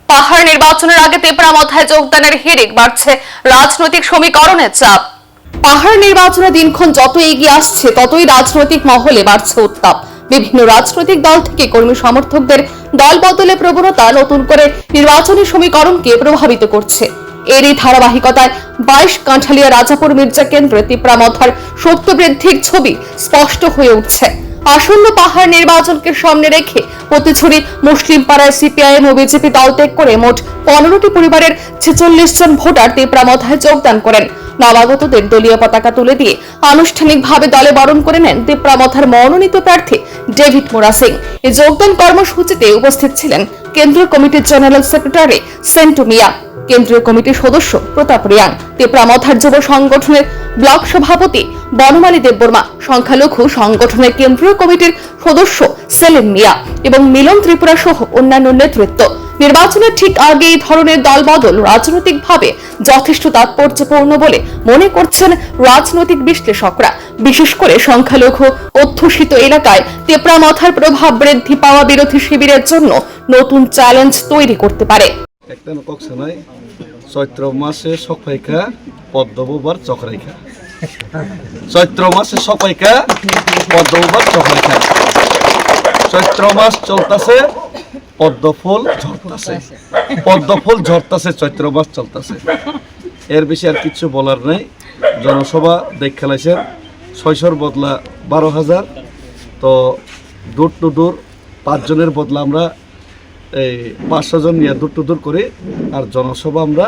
পাহাড় নির্বাচনের আগে তেপড়ামাথায় যোগদানের হিড়িক বাড়ছে রাজনৈতিক সমীকরণের চাপ। পাহাড় নির্বাচনের দিনক্ষণ যত এগিয়ে আসছে ততই রাজনৈতিক মহলে বাড়ছে উত্তাপ। বিভিন্ন রাজনৈতিক দল থেকে কর্মী সমর্থকদের দল বদলের প্রবণতা নতুন করে নির্বাচনী সমীকরণকে প্রভাবিত করছে। এরই ধারাবাহিকতায় 22 কাঁঠালিয়া রাজাপুর মির্জা কেন্দ্রে তেপড়ামাথার শক্তি বৃদ্ধির ছবি স্পষ্ট হয়ে উঠছে। আসন্ন পাহাড় নির্বাচনকে সামনে রেখে প্রতিছড়ি মুসলিম পাড়ায় সিপিআইএম ও বিজেপি দল ত্যাগ করে মোট 15টি পরিবারের 46 জন ভোটার তেপড়ামাথায় যোগদান করেন। নবাগতদের দলীয় পতাকা তুলে দিয়ে আনুষ্ঠানিকভাবে দলে বরণ করে নেন তেপড়ামাথার মনোনীত প্রার্থী ডেভিড মোরা সিং। এই যোগদান কর্মসূচিতে উপস্থিত ছিলেন কেন্দ্রীয় কমিটির জেনারেল সেক্রেটারি সেন্টু মিয়া, কেন্দ্রীয় কমিটির সদস্য প্রতাপ রিয়াং, তেপড়ামাথার যুব সংগঠনের ব্লক সভাপতি বনমালী দেববর্মা, সংখ্যালঘু সংগঠনের কেন্দ্রীয় কমিটির সদস্য সেলিম মিয়া এবং মিলন ত্রিপুরা সহ অন্যান্য নেতৃত্ব। নির্বাচনের ঠিক আগে এই ধরনের দলবদল রাজনৈতিকভাবে যথেষ্ট তাৎপর্যপূর্ণ বলে মনে করছেন রাজনৈতিক বিশ্লেষকরা। বিশেষ করে সংখ্যালঘু অধ্যুষিত এলাকায় তেপড়ামাথার প্রভাব বৃদ্ধি পাওয়া বিরোধী শিবিরের জন্য নতুন চ্যালেঞ্জ তৈরি করতে পারে। চৈত্র মাসে সকাইকা পদ্মবার চকরাইকা, চৈত্র মাসে সকাইকা পদ্মবার চকরাইকা, চৈত্র মাস চলতেছে, পদ্মফুল ঝরতাছে, পদ্মফুল ঝরতাছে, চৈত্র মাস চলতেছে। এর বেশি আর কিছু বলার নাই। জনসভা দেখ খেলাইছেন, 600 বদলা 12,000। তো দূর টু দূর 5 জনের বদলা আমরা এই 500 জন নিয়ে দূর টু দূর করি। আর জনসভা আমরা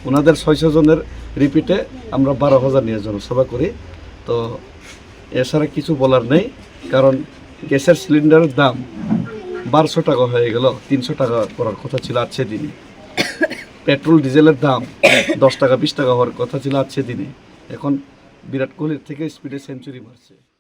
ওনাদের 600 জনের রিপিটে আমরা 12,000 নিয়ে জনসভা করি। তো এছাড়া কিছু বলার নেই, কারণ গ্যাসের সিলিন্ডারের দাম 1200 টাকা হয়ে গেল, 300 টাকা করার কথা ছিল আজকে দিনে। পেট্রোল ডিজেলের দাম 10 টাকা 20 টাকা হওয়ার কথা ছিল আজকে দিনে। এখন বিরাট কোহলির থেকে স্পিডে সেঞ্চুরি মারছে।